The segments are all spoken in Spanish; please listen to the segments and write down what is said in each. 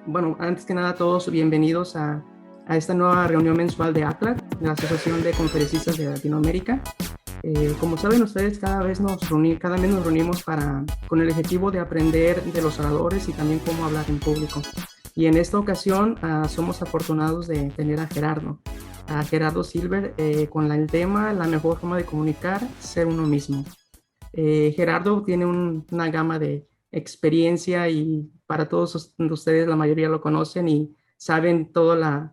Bueno, antes que nada, todos bienvenidos a esta nueva reunión mensual de ACLAT, de la Asociación de Conferencistas de Latinoamérica. Como saben ustedes, cada mes nos reunimos con el objetivo de aprender de los oradores y también cómo hablar en público. Y en esta ocasión somos afortunados de tener a Gerardo Silver, con el tema La mejor forma de comunicar, ser uno mismo. Gerardo tiene una gama de experiencia y para todos ustedes la mayoría lo conocen y saben toda la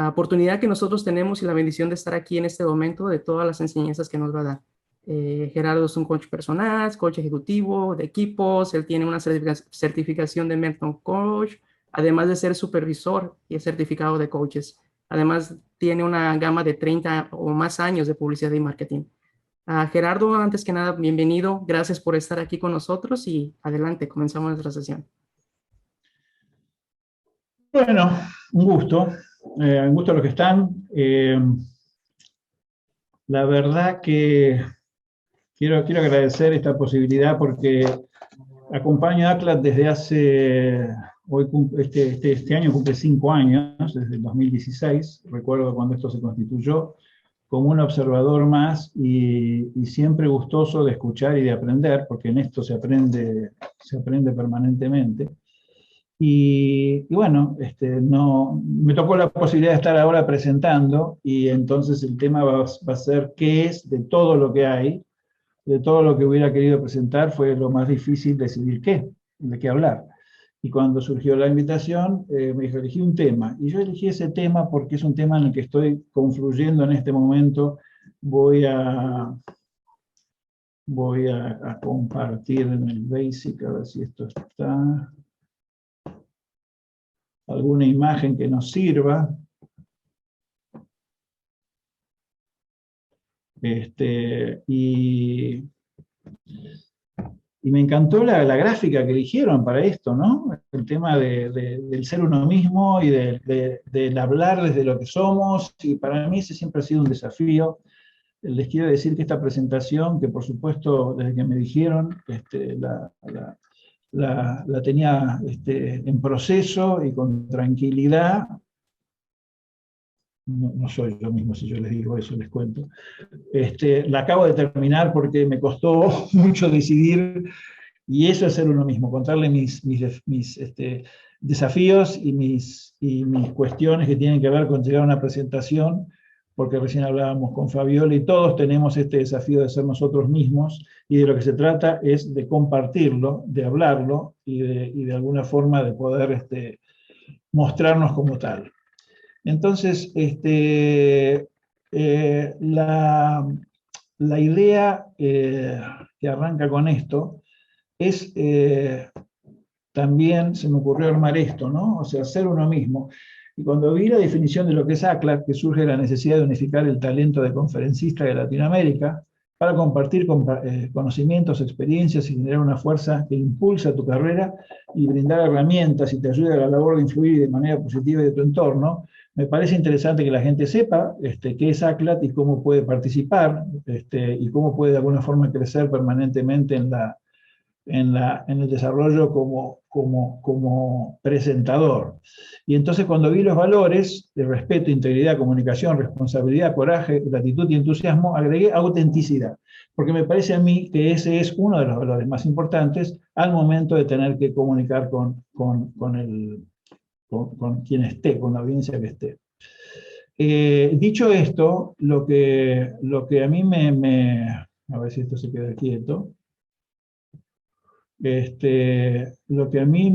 oportunidad que nosotros tenemos y la bendición de estar aquí en este momento, de todas las enseñanzas que nos va a dar. Gerardo es un coach personal, coach ejecutivo de equipos, él tiene una certificación de Mentor Coach, además de ser supervisor y es certificado de coaches. Además tiene una gama de 30 o más años de publicidad y marketing. Gerardo, antes que nada, bienvenido. Gracias por estar aquí con nosotros y adelante, comenzamos nuestra sesión. Bueno, un gusto a los que están. La verdad que quiero agradecer esta posibilidad porque acompaño a ACLAT desde hace, este año cumple 5 años, desde el 2016, recuerdo cuando esto se constituyó, como un observador más y siempre gustoso de escuchar y de aprender, porque en esto se aprende permanentemente. Y bueno, me tocó la posibilidad de estar ahora presentando, y entonces el tema va a ser qué es de todo lo que hay, de todo lo que hubiera querido presentar, fue lo más difícil decidir de qué hablar. Y cuando surgió la invitación, me dijo, elegí un tema. Y yo elegí ese tema porque es un tema en el que estoy confluyendo en este momento. Voy a compartir en el Basic, a ver si esto está. Alguna imagen que nos sirva. Y me encantó la gráfica que eligieron para esto, ¿no? El tema del ser uno mismo y del hablar desde lo que somos, y para mí ese siempre ha sido un desafío. Les quiero decir que esta presentación, que por supuesto desde que me dijeron, la tenía en proceso y con tranquilidad. No soy yo mismo si yo les digo eso, les cuento. La acabo de terminar porque me costó mucho decidir, y eso es ser uno mismo, contarle mis desafíos y mis cuestiones que tienen que ver con llegar a una presentación, porque recién hablábamos con Fabiola y todos tenemos este desafío de ser nosotros mismos, y de lo que se trata es de compartirlo, de hablarlo y de alguna forma de poder mostrarnos como tal. Entonces, la idea que arranca con esto es, también se me ocurrió armar esto, ¿no? O sea, ser uno mismo. Y cuando vi la definición de lo que es ACLAT, que surge la necesidad de unificar el talento de conferencista de Latinoamérica para compartir conocimientos, experiencias y generar una fuerza que impulsa tu carrera y brindar herramientas y te ayude a la labor de influir de manera positiva de tu entorno, me parece interesante que la gente sepa qué es ACLAT y cómo puede participar, y cómo puede de alguna forma crecer permanentemente en el desarrollo como presentador. Y entonces cuando vi los valores de respeto, integridad, comunicación, responsabilidad, coraje, gratitud y entusiasmo, agregué autenticidad, porque me parece a mí que ese es uno de los valores más importantes al momento de tener que comunicar con quien esté, con la audiencia que esté. Dicho esto, lo que a mí a ver si esto se queda quieto. Lo que a mí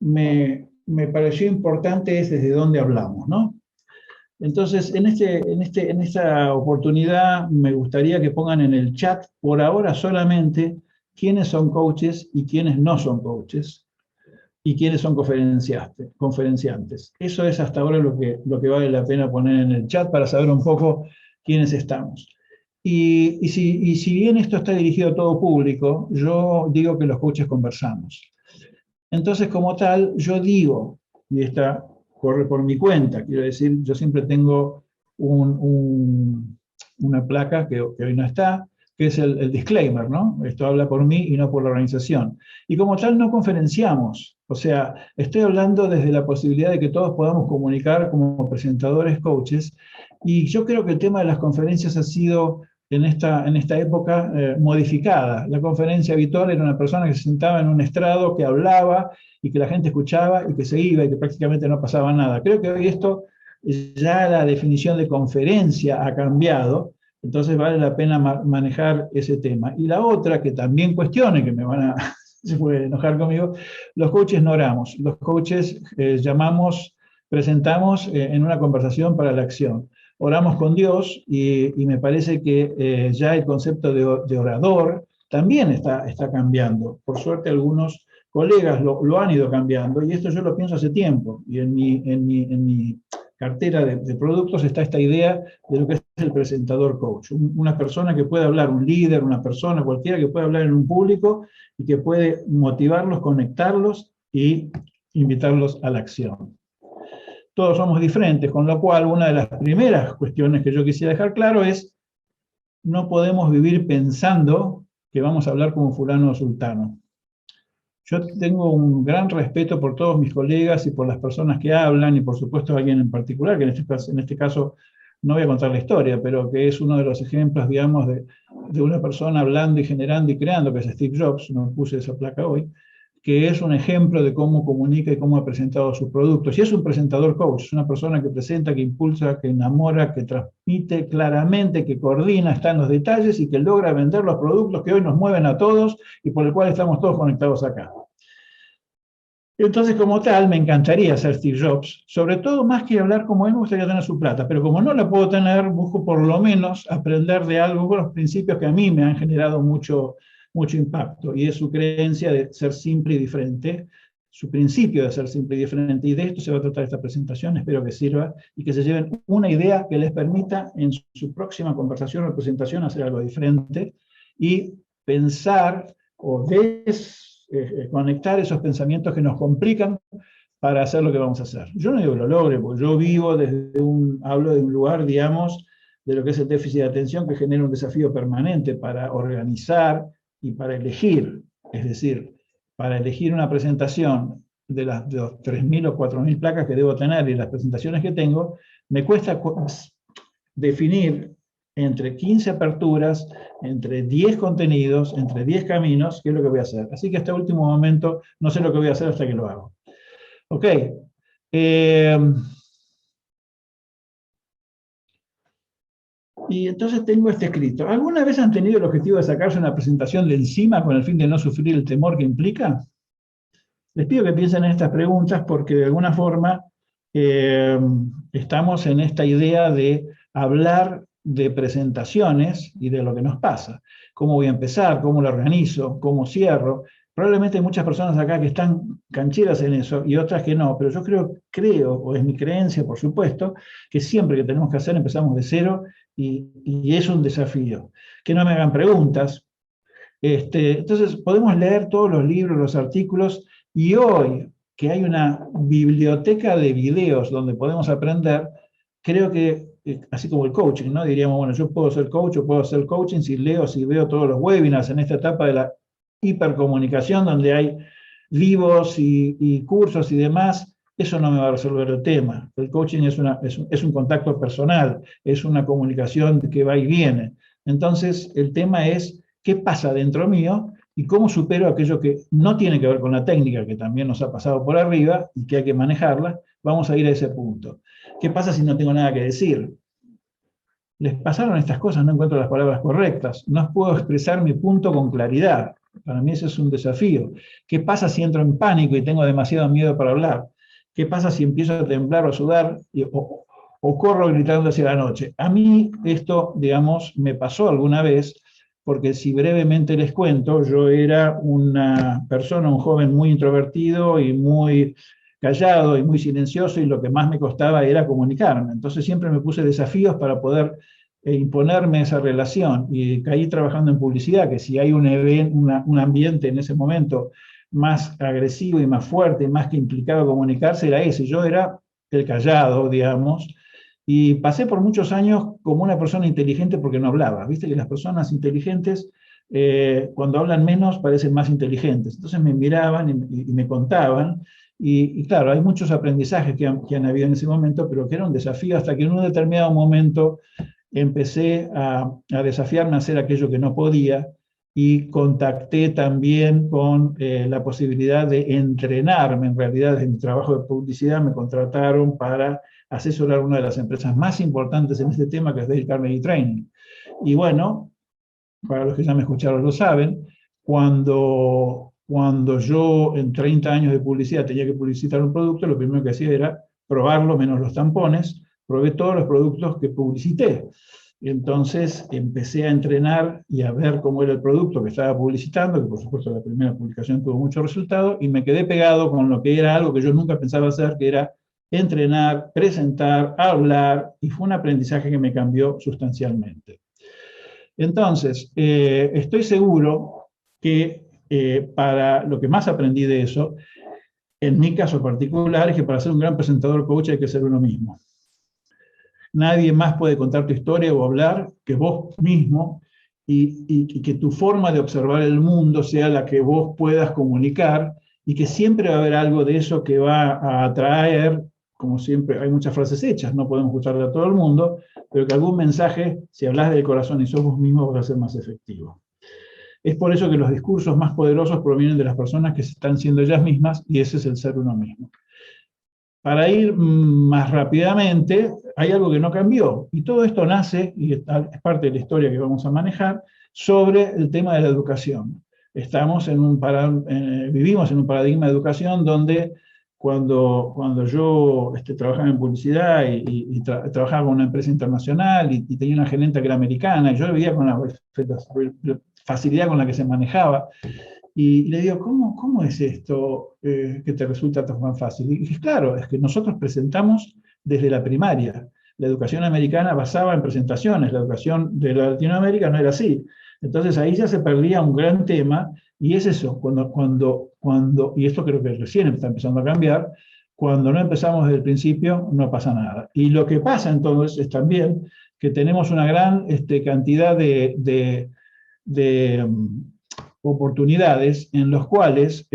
me pareció importante es desde dónde hablamos, ¿no? Entonces, en esta oportunidad me gustaría que pongan en el chat, por ahora solamente, quiénes son coaches y quiénes no son coaches, y quiénes son conferenciantes. Eso es hasta ahora lo que vale la pena poner en el chat para saber un poco quiénes estamos. Y si bien esto está dirigido a todo público, yo digo que los coaches conversamos. Entonces, como tal, yo digo, y esta corre por mi cuenta, quiero decir, yo siempre tengo una placa que hoy no está, que es el disclaimer, ¿no? Esto habla por mí y no por la organización. Y como tal no conferenciamos, O sea, estoy hablando desde la posibilidad de que todos podamos comunicar como presentadores, coaches, y yo creo que el tema de las conferencias ha sido en esta época modificada. La conferencia habitual era una persona que se sentaba en un estrado, que hablaba y que la gente escuchaba y que se iba y que prácticamente no pasaba nada. Creo que hoy esto, ya la definición de conferencia ha cambiado, entonces vale la pena manejar ese tema. Y la otra, que también cuestione, que me van a se puede enojar conmigo, los coaches no oramos, los coaches presentamos en una conversación para la acción. Oramos con Dios y me parece que ya el concepto de orador también está cambiando. Por suerte algunos colegas lo han ido cambiando y esto yo lo pienso hace tiempo. Y en mi cartera de productos está esta idea de lo que es el presentador coach. Una persona que puede hablar, un líder, una persona, cualquiera que pueda hablar en un público y que puede motivarlos, conectarlos y invitarlos a la acción. Todos somos diferentes, con lo cual una de las primeras cuestiones que yo quisiera dejar claro es: no podemos vivir pensando que vamos a hablar como fulano o sultano. Yo tengo un gran respeto por todos mis colegas y por las personas que hablan, y por supuesto alguien en particular, que en este caso no voy a contar la historia, pero que es uno de los ejemplos, digamos, de una persona hablando y generando y creando, que es Steve Jobs, no puse esa placa hoy, que es un ejemplo de cómo comunica y cómo ha presentado sus productos. Y es un presentador coach, es una persona que presenta, que impulsa, que enamora, que transmite claramente, que coordina, está en los detalles y que logra vender los productos que hoy nos mueven a todos y por el cual estamos todos conectados acá. Entonces, como tal, me encantaría ser Steve Jobs, sobre todo más que hablar como él, me gustaría tener su plata, pero como no la puedo tener, busco por lo menos aprender de algo con los principios que a mí me han generado mucho impacto, y es su creencia de ser simple y diferente, su principio de ser simple y diferente, y de esto se va a tratar esta presentación. Espero que sirva y que se lleven una idea que les permita en su próxima conversación o presentación hacer algo diferente y pensar o conectar esos pensamientos que nos complican para hacer lo que vamos a hacer. Yo no digo que lo logre, porque yo hablo de un lugar, digamos, de lo que es el déficit de atención, que genera un desafío permanente para organizar y para elegir. Es decir, para elegir una presentación de las 3.000 o 4.000 placas que debo tener y las presentaciones que tengo, me cuesta definir entre 15 aperturas, entre 10 contenidos, entre 10 caminos, qué es lo que voy a hacer. Así que hasta el último momento no sé lo que voy a hacer hasta que lo hago. Ok. Y entonces tengo este escrito. ¿Alguna vez han tenido el objetivo de sacarse una presentación de encima con el fin de no sufrir el temor que implica? Les pido que piensen en estas preguntas porque de alguna forma estamos en esta idea de hablar de presentaciones y de lo que nos pasa. ¿Cómo voy a empezar? ¿Cómo lo organizo? ¿Cómo cierro? Probablemente hay muchas personas acá que están cancheras en eso y otras que no, pero yo creo, o es mi creencia, por supuesto, que siempre que tenemos que hacer empezamos de cero y es un desafío. Que no me hagan preguntas. Entonces, podemos leer todos los libros, los artículos, y hoy que hay una biblioteca de videos donde podemos aprender, creo que, así como el coaching, ¿no? Diríamos, bueno, yo puedo ser coach o puedo hacer coaching si veo todos los webinars en esta etapa de la hipercomunicación, donde hay vivos y cursos y demás. Eso no me va a resolver el tema. El coaching es un contacto personal, es una comunicación que va y viene. Entonces, el tema es qué pasa dentro mío y cómo supero aquello que no tiene que ver con la técnica, que también nos ha pasado por arriba y que hay que manejarla. Vamos a ir a ese punto. ¿Qué pasa si no tengo nada que decir? Les pasaron estas cosas, no encuentro las palabras correctas, no puedo expresar mi punto con claridad. Para mí ese es un desafío. ¿Qué pasa si entro en pánico y tengo demasiado miedo para hablar? ¿Qué pasa si empiezo a temblar o a sudar o corro gritando hacia la noche? A mí esto, digamos, me pasó alguna vez, porque si brevemente les cuento, yo era una persona, un joven muy introvertido y muy callado y muy silencioso, y lo que más me costaba era comunicarme. Entonces siempre me puse desafíos para poder imponerme esa relación, y caí trabajando en publicidad, que si hay un ambiente en ese momento más agresivo y más fuerte, y más que implicado comunicarse, era ese. Yo era el callado, digamos, y pasé por muchos años como una persona inteligente porque no hablaba. Viste que las personas inteligentes cuando hablan menos parecen más inteligentes. Entonces me miraban y me contaban, y claro, hay muchos aprendizajes que han habido en ese momento, pero que era un desafío hasta que en un determinado momento empecé a desafiarme a hacer aquello que no podía, y contacté también con la posibilidad de entrenarme. En realidad, en mi trabajo de publicidad me contrataron para asesorar una de las empresas más importantes en este tema, que es Dale Carnegie Training. Y bueno, para los que ya me escucharon lo saben, cuando yo en 30 años de publicidad tenía que publicitar un producto, lo primero que hacía era probarlo menos los tampones. Probé todos los productos que publicité. Entonces empecé a entrenar y a ver cómo era el producto que estaba publicitando, que por supuesto la primera publicación tuvo mucho resultado, y me quedé pegado con lo que era algo que yo nunca pensaba hacer, que era entrenar, presentar, hablar, y fue un aprendizaje que me cambió sustancialmente. Entonces, estoy seguro que para lo que más aprendí de eso, en mi caso particular, es que para ser un gran presentador coach hay que ser uno mismo. Nadie más puede contar tu historia o hablar que vos mismo, y que tu forma de observar el mundo sea la que vos puedas comunicar, y que siempre va a haber algo de eso que va a atraer. Como siempre, hay muchas frases hechas, no podemos gustarle a todo el mundo, pero que algún mensaje, si hablas del corazón y sos vos mismo, va a ser más efectivo. Es por eso que los discursos más poderosos provienen de las personas que se están siendo ellas mismas, y ese es el ser uno mismo. Para ir más rápidamente, hay algo que no cambió, y todo esto nace, y es parte de la historia que vamos a manejar, sobre el tema de la educación. Vivimos en un paradigma de educación donde cuando yo trabajaba en publicidad y trabajaba con una empresa internacional y tenía una gerente que era americana, y yo veía con la facilidad con la que se manejaba, y le digo, ¿cómo es esto que te resulta tan fácil? Y dije, claro, es que nosotros presentamos desde la primaria. La educación americana basaba en presentaciones, la educación de Latinoamérica no era así. Entonces ahí ya se perdía un gran tema, y es eso, y esto creo que recién está empezando a cambiar, cuando no empezamos desde el principio no pasa nada. Y lo que pasa entonces es también que tenemos una gran cantidad de oportunidades en los cuales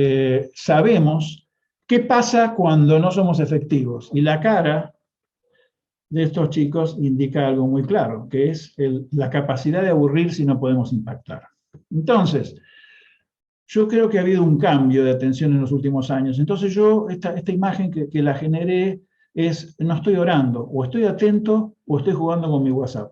sabemos qué pasa cuando no somos efectivos. Y la cara de estos chicos indica algo muy claro, que es la capacidad de aburrir si no podemos impactar. Entonces, yo creo que ha habido un cambio de atención en los últimos años. Entonces yo, esta imagen que la generé es, no estoy orando, o estoy atento, o estoy jugando con mi WhatsApp.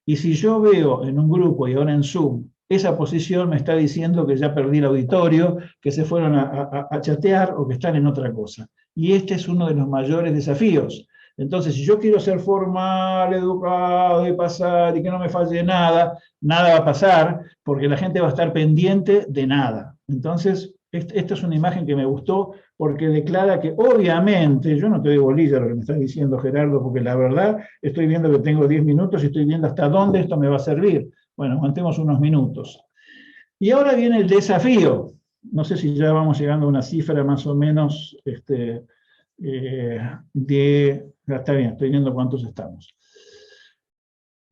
Y si yo veo en un grupo, y ahora en Zoom, esa posición me está diciendo que ya perdí el auditorio, que se fueron a chatear, o que están en otra cosa. Y este es uno de los mayores desafíos. Entonces, si yo quiero ser formal, educado, y pasar, y que no me falle nada, nada va a pasar, porque la gente va a estar pendiente de nada. Entonces, esta es una imagen que me gustó, porque declara que obviamente, yo no te doy bolilla a lo que me estás diciendo, Gerardo, porque la verdad estoy viendo que tengo 10 minutos y estoy viendo hasta dónde esto me va a servir. Bueno, aguantemos unos minutos. Y ahora viene el desafío. No sé si ya vamos llegando a una cifra más o menos está bien, estoy viendo cuántos estamos.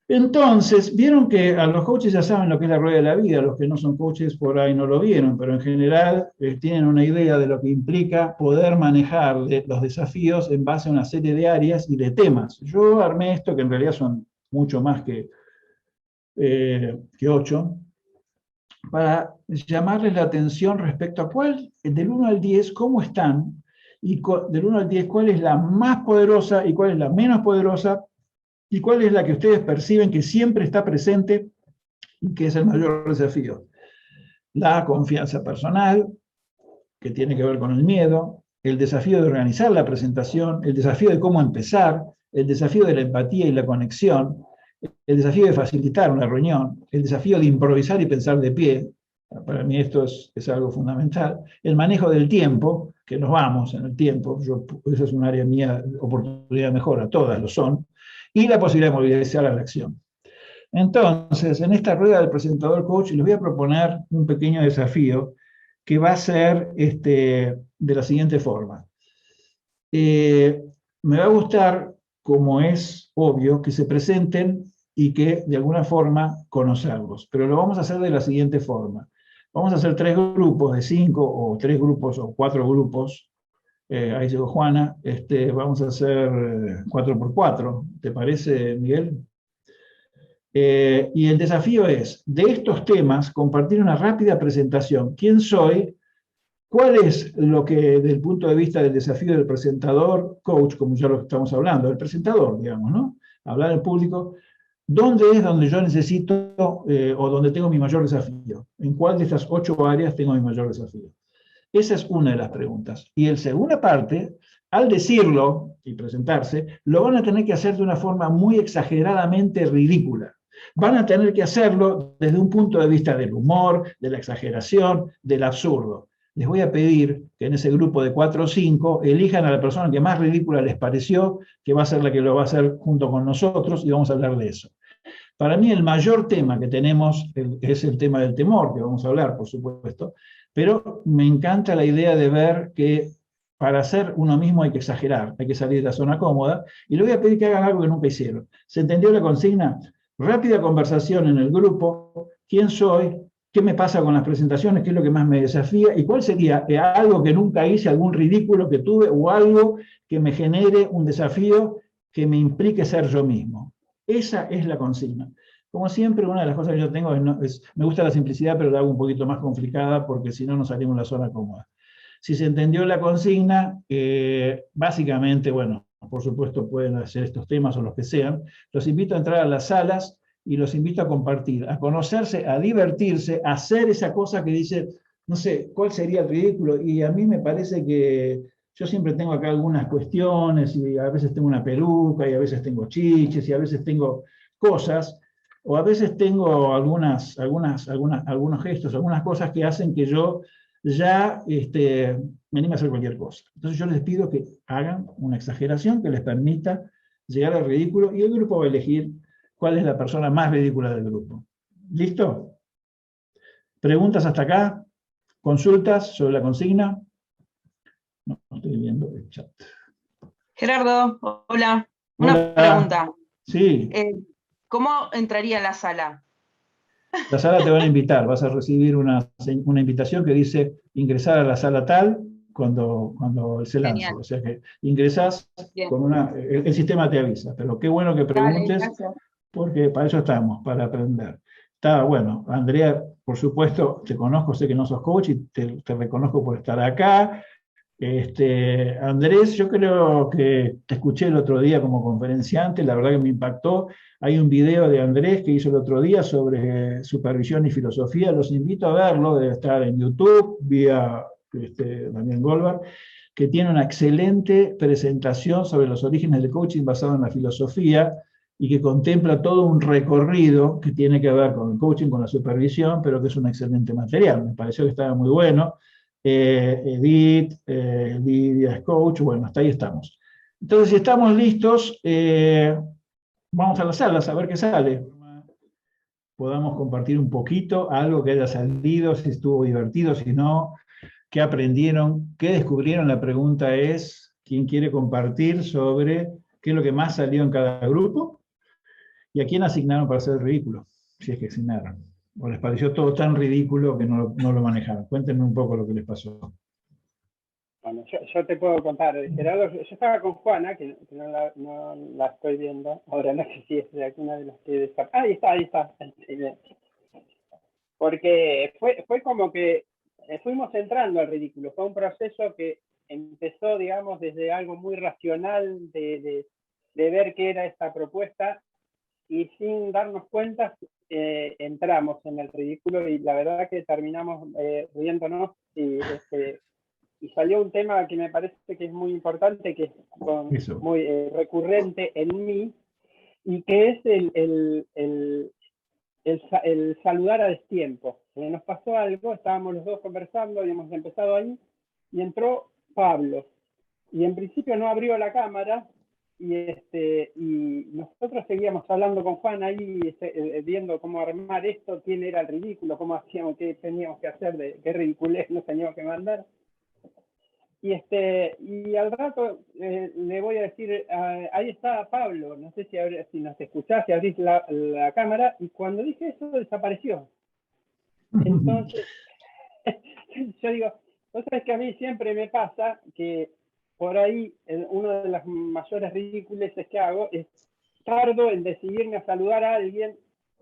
Entonces, vieron que a los coaches ya saben lo que es la rueda de la vida. Los que no son coaches por ahí no lo vieron, pero en general tienen una idea de lo que implica poder manejar los desafíos en base a una serie de áreas y de temas. Yo armé esto, que en realidad son mucho más que 8, para llamarles la atención respecto a cuál, del 1 al 10, cómo están, y del 1 al 10, cuál es la más poderosa y cuál es la menos poderosa, y cuál es la que ustedes perciben que siempre está presente y que es el mayor desafío. La confianza personal, que tiene que ver con el miedo, el desafío de organizar la presentación, el desafío de cómo empezar, el desafío de la empatía y la conexión, el desafío de facilitar una reunión, el desafío de improvisar y pensar de pie. Para mí esto es algo fundamental. El manejo del tiempo, que nos vamos en el tiempo, esa es un área mía, oportunidad de mejora, todas lo son, y la posibilidad de movilizar a la acción. Entonces, en esta rueda del presentador coach, les voy a proponer un pequeño desafío que va a ser de la siguiente forma. Me va a gustar, como es obvio, que se presenten y que de alguna forma conocerlos. Pero lo vamos a hacer de la siguiente forma. Vamos a hacer 3 grupos de 5 o 3 grupos o 4 grupos. Ahí llegó Juana. Vamos a hacer 4x4. ¿Te parece, Miguel? Y el desafío es, de estos temas, compartir una rápida presentación. ¿Quién soy? ¿Cuál es lo que, desde el punto de vista del desafío del presentador, coach, como ya lo estamos hablando, el presentador, digamos, ¿no? Hablar al público. ¿Dónde es donde yo necesito o donde tengo mi mayor desafío? ¿En cuál de estas 8 áreas tengo mi mayor desafío? Esa es una de las preguntas. Y la segunda parte, al decirlo y presentarse, lo van a tener que hacer de una forma muy exageradamente ridícula. Van a tener que hacerlo desde un punto de vista del humor, de la exageración, del absurdo. Les voy a pedir que en ese grupo de 4 o 5 elijan a la persona que más ridícula les pareció, que va a ser la que lo va a hacer junto con nosotros, y vamos a hablar de eso. Para mí el mayor tema que tenemos es el tema del temor, que vamos a hablar, por supuesto, pero me encanta la idea de ver que para ser uno mismo hay que exagerar, hay que salir de la zona cómoda, y le voy a pedir que hagan algo que nunca hicieron. ¿Se entendió la consigna? Rápida conversación en el grupo, quién soy, qué me pasa con las presentaciones, qué es lo que más me desafía, y cuál sería algo que nunca hice, algún ridículo que tuve, o algo que me genere un desafío que me implique ser yo mismo. Esa es la consigna. Como siempre, una de las cosas que yo tengo me gusta la simplicidad, pero la hago un poquito más complicada porque si no nos salimos de la zona cómoda. Si se entendió la consigna, básicamente, bueno, por supuesto pueden hacer estos temas o los que sean. Los invito a entrar a las salas y los invito a compartir, a conocerse, a divertirse, a hacer esa cosa que dice, no sé, ¿cuál sería el ridículo? Y a mí me parece que yo siempre tengo acá algunas cuestiones y a veces tengo una peluca y a veces tengo chiches y a veces tengo cosas, o a veces tengo algunos gestos, algunas cosas que hacen que yo ya me anime a hacer cualquier cosa. Entonces yo les pido que hagan una exageración que les permita llegar al ridículo y el grupo va a elegir cuál es la persona más ridícula del grupo. ¿Listo? ¿Preguntas hasta acá? ¿Consultas sobre la consigna? No estoy viendo el chat. Gerardo, hola. Hola. Una pregunta. Sí. ¿Cómo entraría a la sala? La sala te van a invitar, vas a recibir una invitación que dice ingresar a la sala tal cuando se lance. Genial. O sea que ingresás con el sistema te avisa. Pero qué bueno que preguntes, Dale, porque para eso estamos, para aprender. Está bueno, Andrea, por supuesto, te conozco, sé que no sos coach y te reconozco por estar acá. Andrés, yo creo que te escuché el otro día como conferenciante, la verdad que me impactó. Hay un video de Andrés que hizo el otro día sobre supervisión y filosofía, los invito a verlo, debe estar en YouTube, vía Daniel Goldberg, que tiene una excelente presentación sobre los orígenes del coaching basado en la filosofía y que contempla todo un recorrido que tiene que ver con el coaching, con la supervisión, pero que es un excelente material. Me pareció que estaba muy bueno. Edith, Lidia es coach, bueno, hasta ahí estamos. Entonces, si estamos listos, vamos a las salas a ver qué sale. Podamos compartir un poquito, algo que haya salido, si estuvo divertido, si no, qué aprendieron, qué descubrieron. La pregunta es, ¿quién quiere compartir sobre qué es lo que más salió en cada grupo? ¿Y a quién asignaron para hacer el ridículo? Si es que asignaron. ¿O les pareció todo tan ridículo que no lo manejaron? Cuéntenme un poco lo que les pasó. Bueno, yo te puedo contar, Gerardo, yo estaba con Juana, que no la estoy viendo, ahora no sé si es de alguna de las que destaca. Ahí está. Porque fue como que fuimos entrando al ridículo, fue un proceso que empezó, digamos, desde algo muy racional de ver qué era esta propuesta, y sin darnos cuenta entramos en el ridículo y la verdad que terminamos riéndonos y salió un tema que me parece que es muy importante, que es muy recurrente en mí, y que es el saludar a destiempo. Nos pasó algo, estábamos los dos conversando, habíamos empezado ahí, y entró Pablo, y en principio no abrió la cámara, y nosotros seguíamos hablando con Juan ahí, viendo cómo armar esto, quién era el ridículo, cómo hacíamos, qué teníamos que hacer, qué ridiculez nos teníamos que mandar. Y al rato le voy a decir, ahí está Pablo, no sé si nos escuchás, si abrís la cámara, y cuando dije eso desapareció. Entonces, yo digo, vos sabés que a mí siempre me pasa que por ahí uno de los mayores ridiculeces que hago es tardo en decidirme a saludar a alguien,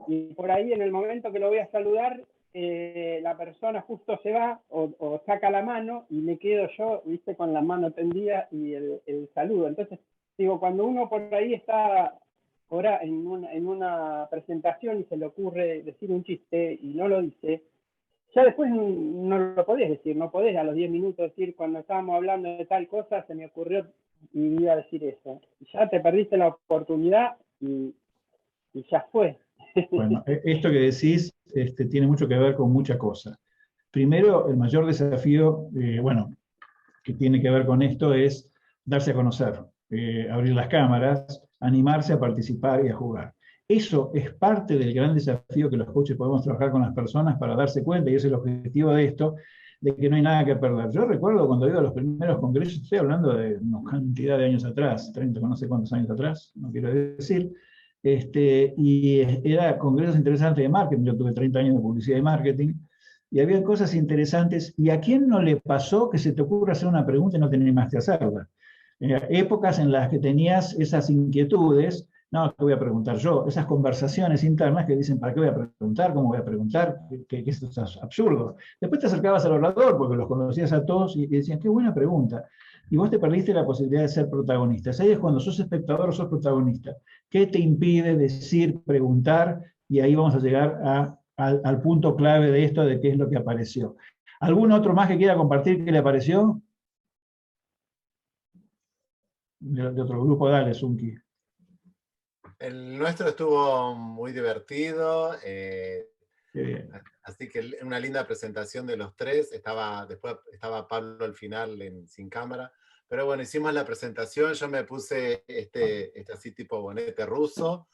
y por ahí en el momento que lo voy a saludar, la persona justo se va o saca la mano y me quedo yo, viste, con la mano tendida y el saludo. Entonces, digo, cuando uno por ahí está ahora en una presentación y se le ocurre decir un chiste y no lo dice, ya después no lo podés decir, no podés a los 10 minutos decir, cuando estábamos hablando de tal cosa, se me ocurrió y iba a decir eso. Ya te perdiste la oportunidad y ya fue. Bueno, esto que decís tiene mucho que ver con muchas cosas. Primero, el mayor desafío, que tiene que ver con esto es darse a conocer, abrir las cámaras, animarse a participar y a jugar. Eso es parte del gran desafío que los coaches podemos trabajar con las personas para darse cuenta, y ese es el objetivo de esto, de que no hay nada que perder. Yo recuerdo cuando iba a los primeros congresos, estoy hablando de una cantidad de años atrás, 30, no sé cuántos años atrás, no quiero decir, y era congresos interesantes de marketing. Yo tuve 30 años de publicidad y marketing, y había cosas interesantes, y a quién no le pasó que se te ocurra hacer una pregunta y no tener más que hacerla. Épocas en las que tenías esas inquietudes, no, ¿qué voy a preguntar yo? Esas conversaciones internas que dicen, ¿para qué voy a preguntar? ¿Cómo voy a preguntar? Que esto es absurdo. Después te acercabas al orador, porque los conocías a todos, y decían, qué buena pregunta. Y vos te perdiste la posibilidad de ser protagonista. Ahí es cuando sos espectador o sos protagonista. ¿Qué te impide decir, preguntar? Y ahí vamos a llegar al punto clave de esto, de qué es lo que apareció. ¿Algún otro más que quiera compartir qué le apareció? De otro grupo, dale, Zunki. El nuestro estuvo muy divertido, así que una linda presentación de los tres. Después estaba Pablo al final sin cámara, pero bueno, hicimos la presentación. Yo me puse así tipo bonete ruso,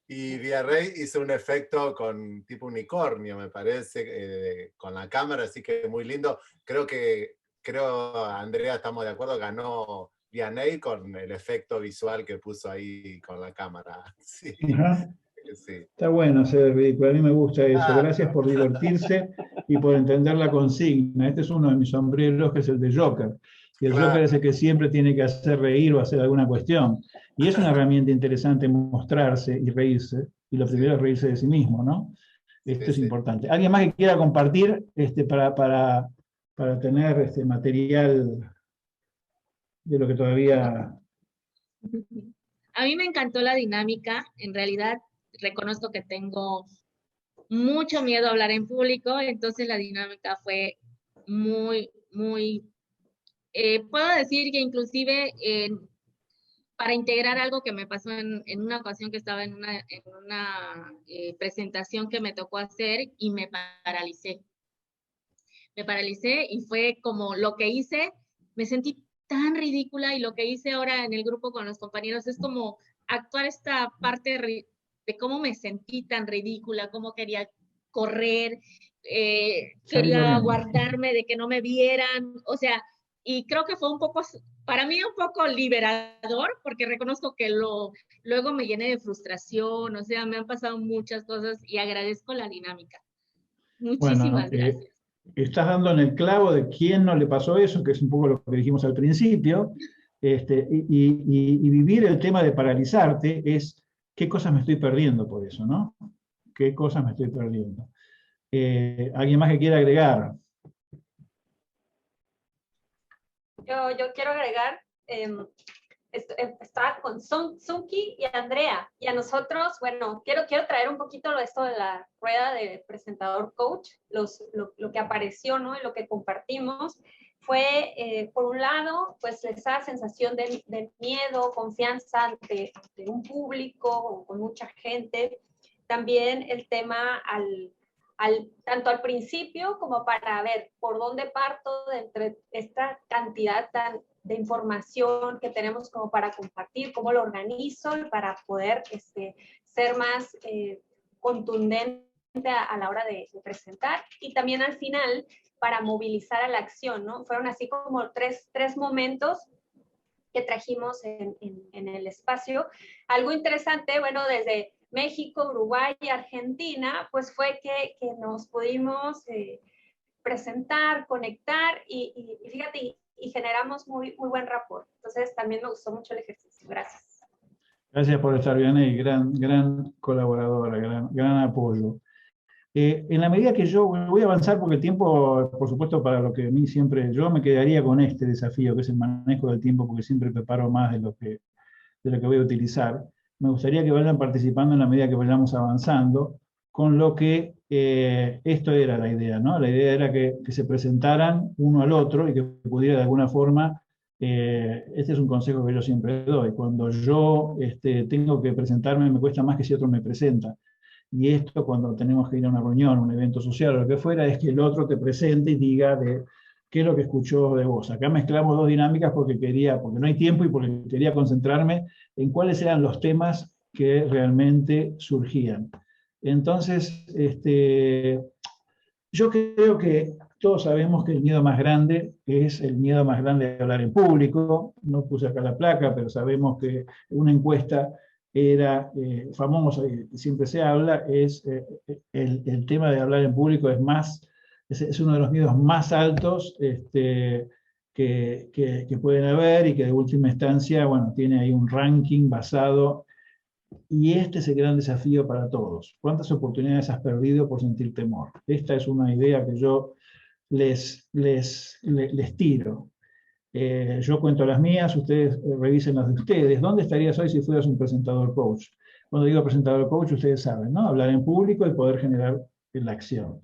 y Villarrey hizo un efecto con tipo unicornio, me parece, con la cámara, así que muy lindo. Creo, Andrea, estamos de acuerdo, ganó Vianney con el efecto visual que puso ahí con la cámara. Sí. Sí. Está bueno hacer ridículo, a mí me gusta eso. Claro. Gracias por divertirse y por entender la consigna. Este es uno de mis sombreros, que es el de Joker. Y el Joker es el que siempre tiene que hacer reír o hacer alguna cuestión. Y es una herramienta interesante mostrarse y reírse. Y lo primero es reírse de sí mismo, ¿no? Esto es importante. ¿Alguien más que quiera compartir para tener material de lo que todavía... A mí me encantó la dinámica. En realidad, reconozco que tengo mucho miedo a hablar en público, entonces la dinámica fue muy, puedo decir que inclusive para integrar algo que me pasó en una ocasión que estaba en una presentación que me tocó hacer y me paralicé. Me paralicé y fue como lo que hice, me sentí tan ridícula, y lo que hice ahora en el grupo con los compañeros es como actuar esta parte de cómo me sentí tan ridícula, cómo quería correr, quería guardarme de que no me vieran, o sea, y creo que fue un poco, para mí un poco liberador, porque reconozco que luego me llené de frustración, o sea, me han pasado muchas cosas y agradezco la dinámica. Muchísimas gracias. Estás dando en el clavo de quién no le pasó eso, que es un poco lo que dijimos al principio, y vivir el tema de paralizarte es qué cosas me estoy perdiendo por eso, ¿no? ¿Qué cosas me estoy perdiendo? ¿Alguien más que quiera agregar? Yo quiero agregar, estaba con Zunki y Andrea, y a nosotros, bueno, quiero traer un poquito esto de la rueda de presentador coach, lo que apareció, ¿no? Y lo que compartimos fue, por un lado, pues esa sensación de miedo, confianza ante un público, con mucha gente. También el tema tanto al principio como para ver por dónde parto de entre esta cantidad de información que tenemos como para compartir, cómo lo organizo y para poder ser más contundente a la hora de presentar. Y también al final, para movilizar a la acción, ¿no? Fueron así como tres momentos que trajimos en el espacio. Algo interesante, bueno, desde México, Uruguay y Argentina, pues fue que nos pudimos presentar, conectar y fíjate, y generamos muy buen rapport. Entonces también me gustó mucho el ejercicio. Gracias. Gracias por estar, Vianey, gran colaboradora, gran apoyo. En la medida que yo voy a avanzar, porque el tiempo, por supuesto, para lo que a mí siempre, yo me quedaría con este desafío, que es el manejo del tiempo, porque siempre preparo más de lo que voy a utilizar. Me gustaría que vayan participando en la medida que vayamos avanzando, con lo que esto era la idea, ¿no? La idea era que se presentaran uno al otro y que pudiera de alguna forma, este es un consejo que yo siempre doy, cuando yo tengo que presentarme me cuesta más que si otro me presenta. Y esto cuando tenemos que ir a una reunión, un evento social o lo que fuera, es que el otro te presente y diga de qué es lo que escuchó de vos. Acá mezclamos dos dinámicas porque no hay tiempo y porque quería concentrarme en cuáles eran los temas que realmente surgían. Entonces, yo creo que todos sabemos que el miedo más grande es el miedo más grande de hablar en público. No puse acá la placa, pero sabemos que una encuesta era famosa y siempre se habla, es el tema de hablar en público es uno de los miedos más altos que pueden haber y que de última instancia, bueno, tiene ahí un ranking basado, y este es el gran desafío para todos. ¿Cuántas oportunidades has perdido por sentir temor? Esta es una idea que yo les tiro. Yo cuento las mías, ustedes revisen las de ustedes. ¿Dónde estarías hoy si fueras un presentador coach? Cuando digo presentador coach, ustedes saben, ¿no? Hablar en público y poder generar la acción.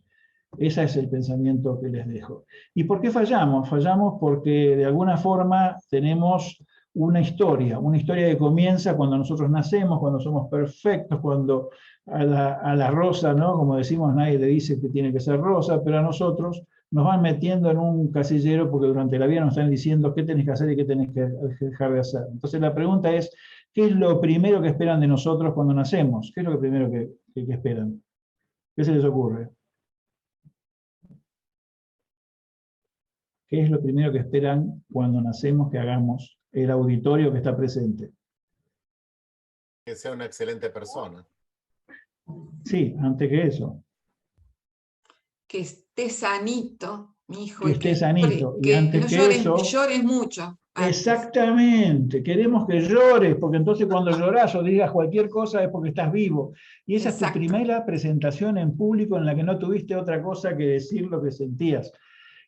Ese es el pensamiento que les dejo. ¿Y por qué fallamos? Fallamos porque de alguna forma tenemos una historia que comienza cuando nosotros nacemos, cuando somos perfectos, cuando a la rosa, ¿no? Como decimos, nadie le dice que tiene que ser rosa, pero a nosotros nos van metiendo en un casillero porque durante la vida nos están diciendo qué tenés que hacer y qué tenés que dejar de hacer. Entonces la pregunta es, ¿qué es lo primero que esperan de nosotros cuando nacemos? ¿Qué es lo primero que esperan? ¿Qué se les ocurre? ¿Qué es lo primero que esperan cuando nacemos que hagamos el auditorio que está presente? Que sea una excelente persona. Sí, antes que eso. Que esté sanito, mi hijo. Que esté sanito. Que antes no que llores, eso, llores mucho. Antes. Exactamente, queremos que llores, porque entonces cuando lloras o digas cualquier cosa es porque estás vivo. Y esa Exacto. Es tu primera presentación en público en la que no tuviste otra cosa que decir lo que sentías.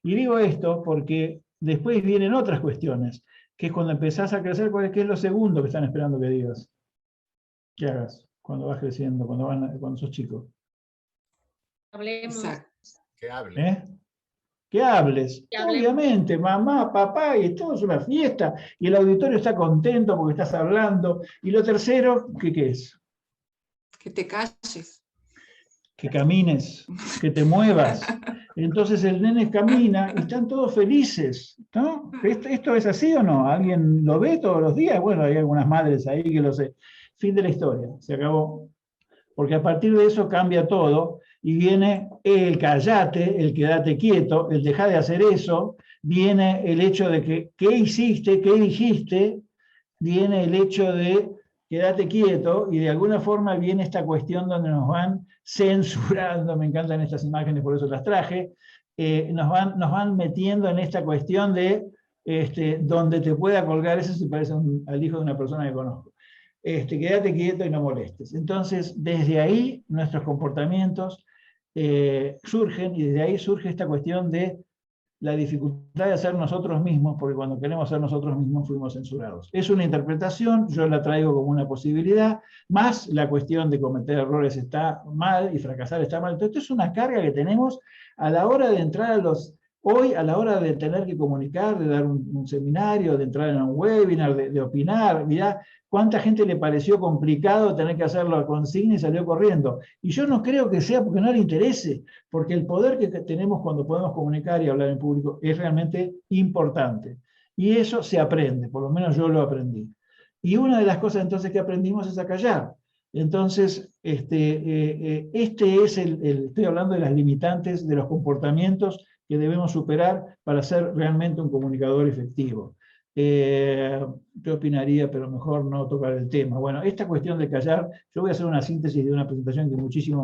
Y digo esto porque después vienen otras cuestiones, que es cuando empezás a crecer, ¿qué es lo segundo que están esperando que digas? Que hagas cuando vas creciendo, cuando sos chico. Hablemos. Exacto. Que hable. Que hables. Que hablemos. Obviamente, mamá, papá, y todo es una fiesta, y el auditorio está contento porque estás hablando. Y lo tercero, ¿qué es? Que te calles. Que camines, que te muevas. Entonces el nene camina y están todos felices, ¿no? ¿Esto es así o no? ¿Alguien lo ve todos los días? Bueno, hay algunas madres ahí que lo sé. Fin de la historia, se acabó. Porque a partir de eso cambia todo y viene el callate, el quédate quieto, el dejar de hacer eso, viene el hecho de que, ¿qué hiciste? ¿Qué dijiste? Viene el hecho de quédate quieto, y de alguna forma viene esta cuestión donde nos van censurando, me encantan estas imágenes, por eso las traje, nos van metiendo en esta cuestión de donde te pueda colgar, eso se parece al hijo de una persona que conozco, quédate quieto y no molestes. Entonces, desde ahí nuestros comportamientos surgen, y desde ahí surge esta cuestión de la dificultad de ser nosotros mismos, porque cuando queremos ser nosotros mismos fuimos censurados. Es una interpretación, yo la traigo como una posibilidad, más la cuestión de cometer errores está mal y fracasar está mal. Entonces, esto es una carga que tenemos a la hora de entrar hoy, a la hora de tener que comunicar, de dar un seminario, de entrar en un webinar, de opinar. Mirá cuánta gente le pareció complicado tener que hacerlo a consigna y salió corriendo. Y yo no creo que sea porque no le interese, porque el poder que tenemos cuando podemos comunicar y hablar en público es realmente importante. Y eso se aprende, por lo menos yo lo aprendí. Y una de las cosas entonces que aprendimos es a callar. Entonces, estoy hablando de las limitantes de los comportamientos que debemos superar para ser realmente un comunicador efectivo. Yo opinaría, pero mejor no tocar el tema. Bueno, esta cuestión de callar, yo voy a hacer una síntesis de una presentación que es muchísimo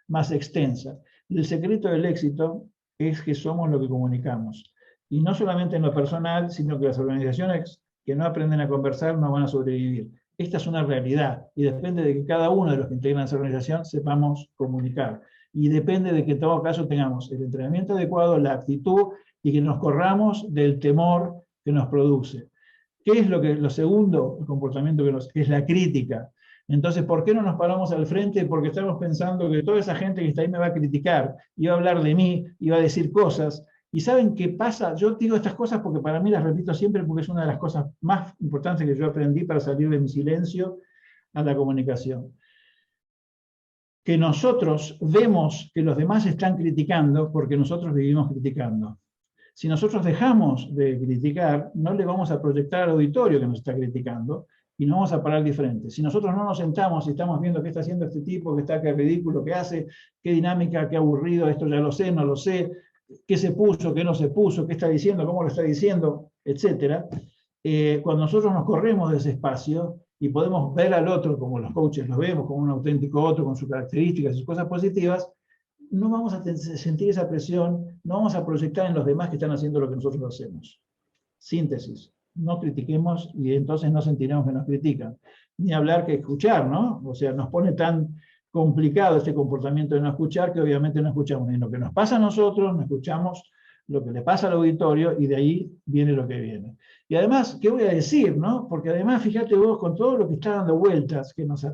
más extensa. El secreto del éxito es que somos lo que comunicamos. Y no solamente en lo personal, sino que las organizaciones que no aprenden a conversar no van a sobrevivir. Esta es una realidad y depende de que cada uno de los que integran esa organización sepamos comunicar. Y depende de que en todo caso tengamos el entrenamiento adecuado, la actitud y que nos corramos del temor que nos produce. ¿Qué es lo segundo, el comportamiento es la crítica? Entonces, ¿por qué no nos paramos al frente? Porque estamos pensando que toda esa gente que está ahí me va a criticar, y va a hablar de mí, y va a decir cosas. ¿Y saben qué pasa? Yo digo estas cosas porque para mí las repito siempre, porque es una de las cosas más importantes que yo aprendí para salir de mi silencio a la comunicación. Que nosotros vemos que los demás están criticando porque nosotros vivimos criticando. Si nosotros dejamos de criticar, no le vamos a proyectar al auditorio que nos está criticando y nos vamos a parar diferente. Si nosotros no nos sentamos y estamos viendo qué está haciendo este tipo, qué ridículo que hace, qué dinámica, qué aburrido, esto ya lo sé, no lo sé, qué se puso, qué no se puso, qué está diciendo, cómo lo está diciendo, etc. Cuando nosotros nos corremos de ese espacio y podemos ver al otro como los coaches los vemos, como un auténtico otro, con sus características y sus cosas positivas, no vamos a sentir esa presión, no vamos a proyectar en los demás que están haciendo lo que nosotros hacemos. Síntesis, no critiquemos y entonces no sentiremos que nos critican. Ni hablar que escuchar, ¿no? O sea, nos pone tan complicado este comportamiento de no escuchar que obviamente no escuchamos ni lo que nos pasa a nosotros, no escuchamos lo que le pasa al auditorio y de ahí viene lo que viene. Y además, ¿qué voy a decir, no? Porque además, fíjate vos, con todo lo que está dando vueltas, que nos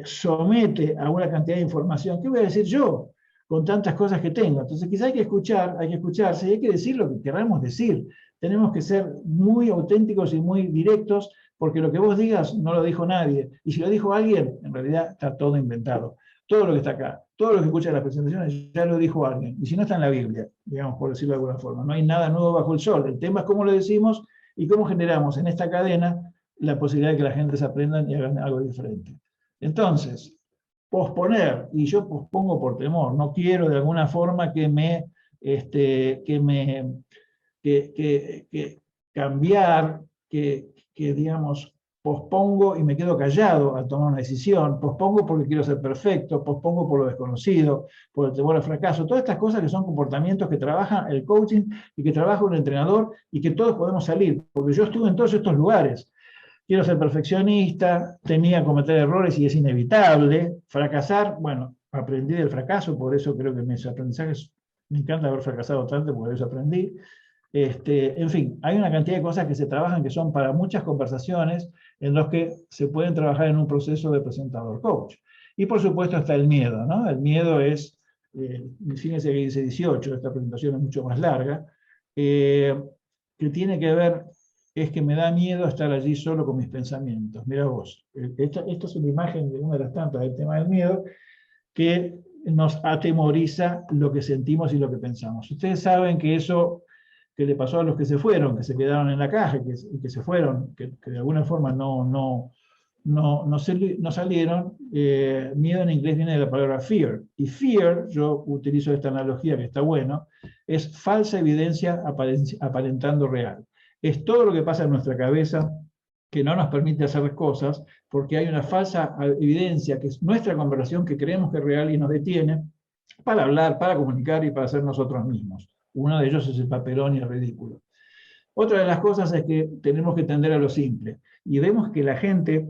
somete a una cantidad de información, ¿qué voy a decir yo con tantas cosas que tengo? Entonces quizá hay que escucharse y hay que decir lo que queramos decir. Tenemos que ser muy auténticos y muy directos, porque lo que vos digas no lo dijo nadie, y si lo dijo alguien, en realidad está todo inventado. Todo lo que está acá, todo lo que escucha las presentaciones ya lo dijo alguien, y si no está en la Biblia, digamos, por decirlo de alguna forma. No hay nada nuevo bajo el sol. El tema es cómo lo decimos y cómo generamos en esta cadena la posibilidad de que la gente se aprendan y hagan algo diferente. Entonces, posponer, y yo pospongo por temor, no quiero de alguna forma cambiar, digamos, pospongo y me quedo callado al tomar una decisión, pospongo porque quiero ser perfecto, pospongo por lo desconocido, por el temor al fracaso, todas estas cosas que son comportamientos que trabaja el coaching y que trabaja un entrenador y que todos podemos salir, porque yo estuve en todos estos lugares. Quiero ser perfeccionista, temía cometer errores y es inevitable. Fracasar, bueno, aprendí del fracaso, por eso creo que mis aprendizajes, me encanta haber fracasado tanto, porque eso aprendí. En fin, hay una cantidad de cosas que se trabajan que son para muchas conversaciones en los que se pueden trabajar en un proceso de presentador coach. Y por supuesto está el miedo, ¿no? El miedo es, fíjense que dice 18, esta presentación es mucho más larga, que tiene que ver, es que me da miedo estar allí solo con mis pensamientos. Mira vos, esta es una imagen de una de las tantas del tema del miedo, que nos atemoriza lo que sentimos y lo que pensamos. Ustedes saben que eso que le pasó a los que se fueron, que se quedaron en la caja, que se fueron, que de alguna forma no salieron, miedo en inglés viene de la palabra fear. Y fear, yo utilizo esta analogía que está bueno, es falsa evidencia aparentando real. Es todo lo que pasa en nuestra cabeza que no nos permite hacer cosas, porque hay una falsa evidencia, que es nuestra conversación, que creemos que es real y nos detiene para hablar, para comunicar y para ser nosotros mismos. Uno de ellos es el papelón y el ridículo. Otra de las cosas es que tenemos que tender a lo simple. Y vemos que la gente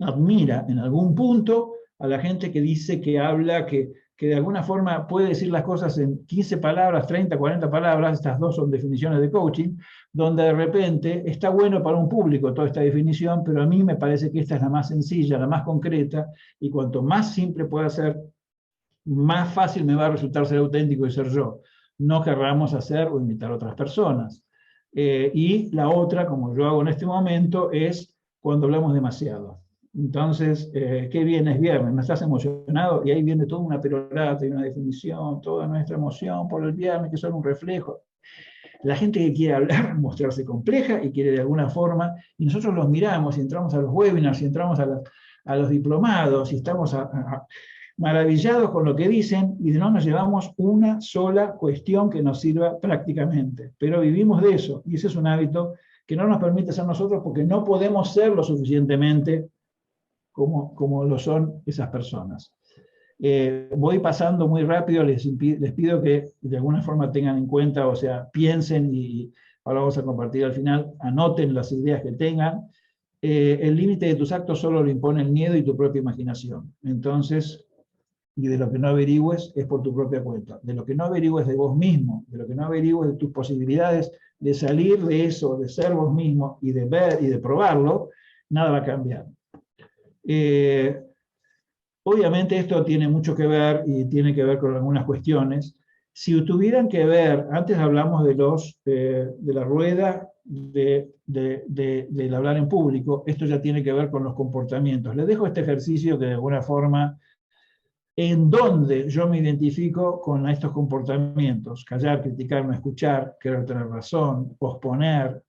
admira en algún punto a la gente que dice, que habla, que de alguna forma puede decir las cosas en 15 palabras, 30, 40 palabras, estas dos son definiciones de coaching, donde de repente está bueno para un público toda esta definición, pero a mí me parece que esta es la más sencilla, la más concreta, y cuanto más simple pueda ser, más fácil me va a resultar ser auténtico y ser yo. No querramos hacer o imitar a otras personas. Y la otra, como yo hago en este momento, es cuando hablamos demasiado. Entonces, qué bien, es viernes, ¿no estás emocionado? Y ahí viene toda una perorata y una definición, toda nuestra emoción por el viernes, que son un reflejo. La gente que quiere hablar, mostrarse compleja y quiere de alguna forma, y nosotros los miramos y entramos a los webinars y entramos a los diplomados y estamos maravillados con lo que dicen y no nos llevamos una sola cuestión que nos sirva prácticamente. Pero vivimos de eso, y ese es un hábito que no nos permite ser nosotros porque no podemos ser lo suficientemente como lo son esas personas. Voy pasando muy rápido, les pido que de alguna forma tengan en cuenta, o sea, piensen, y ahora vamos a compartir al final, anoten las ideas que tengan. El límite de tus actos solo lo impone el miedo y tu propia imaginación. Entonces, y de lo que no averigües es por tu propia cuenta. De lo que no averigües de vos mismo, de lo que no averigües de tus posibilidades de salir de eso, de ser vos mismo y de ver y de probarlo, nada va a cambiar. Obviamente esto tiene mucho que ver y tiene que ver con algunas cuestiones. Si tuvieran que ver, antes hablamos de la rueda del hablar en público, esto ya tiene que ver con los comportamientos. Les dejo este ejercicio que de alguna forma, en donde yo me identifico con estos comportamientos: callar, criticar, no escuchar, querer tener razón, posponer,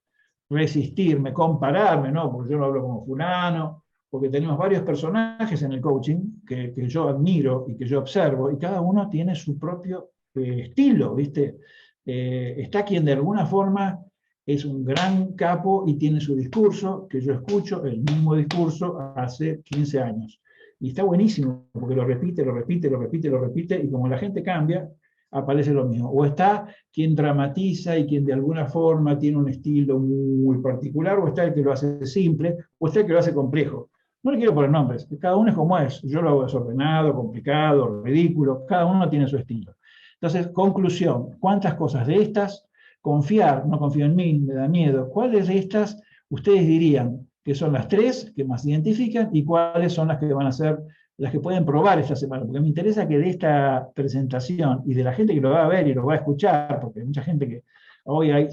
resistirme, compararme, ¿no? Porque yo no hablo como fulano, porque tenemos varios personajes en el coaching que yo admiro y que yo observo, y cada uno tiene su propio estilo, ¿viste? Está quien de alguna forma es un gran capo y tiene su discurso, que yo escucho el mismo discurso hace 15 años. Y está buenísimo, porque lo repite, lo repite, lo repite, lo repite, y como la gente cambia, aparece lo mismo. O está quien dramatiza y quien de alguna forma tiene un estilo muy particular, o está el que lo hace simple, o está el que lo hace complejo. No le quiero poner nombres, cada uno es como es. Yo lo hago desordenado, complicado, ridículo, cada uno tiene su estilo. Entonces, conclusión: ¿cuántas cosas de estas? Confiar, no confío en mí, me da miedo. ¿Cuáles de estas ustedes dirían que son las 3 que más identifican, y cuáles son las que van a ser las que pueden probar esta semana? Porque me interesa que de esta presentación y de la gente que lo va a ver y lo va a escuchar, porque hay mucha gente que hoy hay,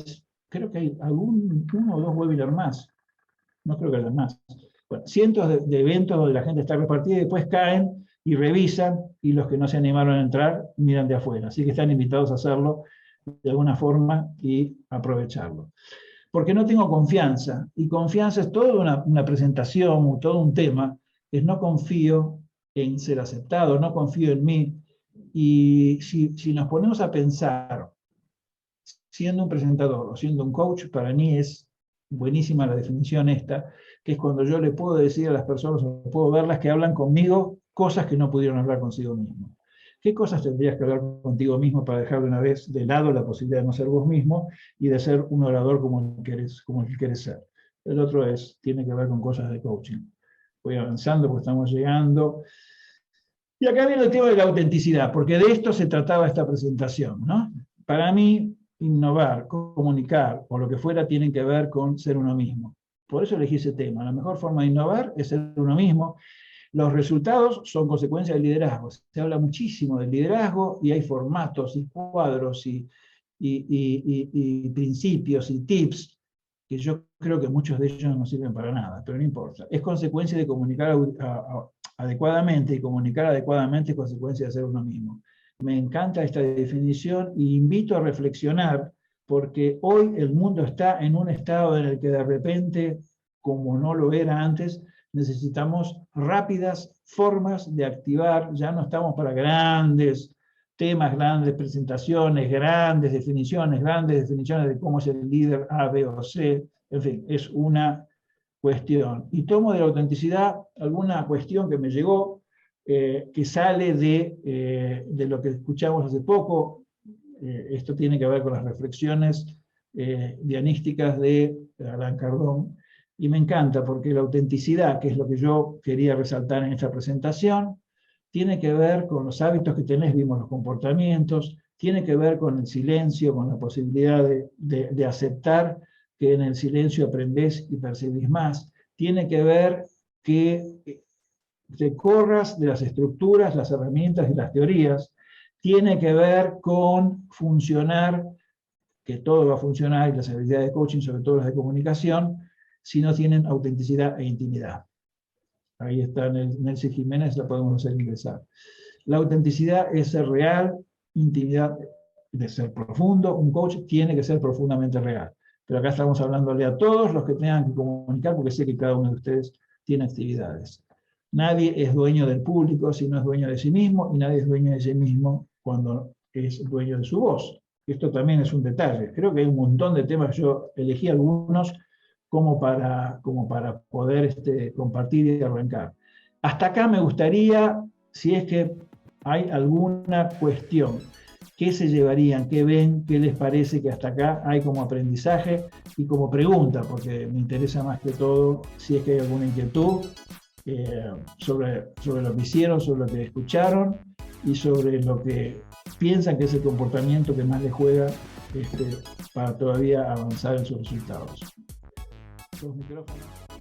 creo que hay uno o 2 webinars más, no creo que haya más. Bueno, cientos de eventos donde la gente está repartida y después caen y revisan, y los que no se animaron a entrar miran de afuera. Así que están invitados a hacerlo de alguna forma y aprovecharlo. Porque no tengo confianza, y confianza es toda una presentación, todo un tema, es no confío en ser aceptado, no confío en mí. Y si nos ponemos a pensar, siendo un presentador o siendo un coach, para mí es buenísima la definición esta, que es cuando yo le puedo decir a las personas, o puedo verlas, que hablan conmigo cosas que no pudieron hablar consigo mismo. ¿Qué cosas tendrías que hablar contigo mismo para dejar de una vez de lado la posibilidad de no ser vos mismo y de ser un orador como el que querés ser? El otro tiene que ver con cosas de coaching. Voy avanzando porque estamos llegando. Y acá viene el tema de la autenticidad, porque de esto se trataba esta presentación, ¿no? Para mí, innovar, comunicar o lo que fuera tienen que ver con ser uno mismo. Por eso elegí ese tema. La mejor forma de innovar es ser uno mismo. Los resultados son consecuencia del liderazgo. Se habla muchísimo del liderazgo y hay formatos y cuadros y principios y tips que yo creo que muchos de ellos no sirven para nada, pero no importa. Es consecuencia de comunicar adecuadamente, y comunicar adecuadamente es consecuencia de ser uno mismo. Me encanta esta definición y invito a reflexionar, porque hoy el mundo está en un estado en el que de repente, como no lo era antes, necesitamos rápidas formas de activar. Ya no estamos para grandes temas, grandes presentaciones, grandes definiciones de cómo es el líder A, B o C. En fin, es una cuestión. Y tomo de la autenticidad alguna cuestión que me llegó, que sale de lo que escuchamos hace poco. Esto tiene que ver con las reflexiones dianísticas de Alain Cardón. Y me encanta porque la autenticidad, que es lo que yo quería resaltar en esta presentación, tiene que ver con los hábitos que tenés, vimos los comportamientos, tiene que ver con el silencio, con la posibilidad de aceptar que en el silencio aprendés y percibís más, tiene que ver que te corras de las estructuras, las herramientas y las teorías, tiene que ver con funcionar, que todo va a funcionar, y las habilidades de coaching, sobre todo las de comunicación, si no tienen autenticidad e intimidad. Ahí está Nelson Jiménez, la podemos hacer ingresar. La autenticidad es ser real, intimidad de ser profundo. Un coach tiene que ser profundamente real. Pero acá estamos hablándole a todos los que tengan que comunicar, porque sé que cada uno de ustedes tiene actividades. nadie es dueño del público si no es dueño de sí mismo, y nadie es dueño de sí mismo cuando es dueño de su voz. Esto también es un detalle. Creo que hay un montón de temas, yo elegí algunos como para poder compartir y arrancar. Hasta acá me gustaría, si es que hay alguna cuestión, ¿qué se llevarían? ¿Qué ven? ¿Qué les parece que hasta acá hay como aprendizaje y como pregunta? Porque me interesa más que todo si es que hay alguna inquietud sobre lo que hicieron, sobre lo que escucharon y sobre lo que piensan que es el comportamiento que más les juega para todavía avanzar en sus resultados. Los micrófonos.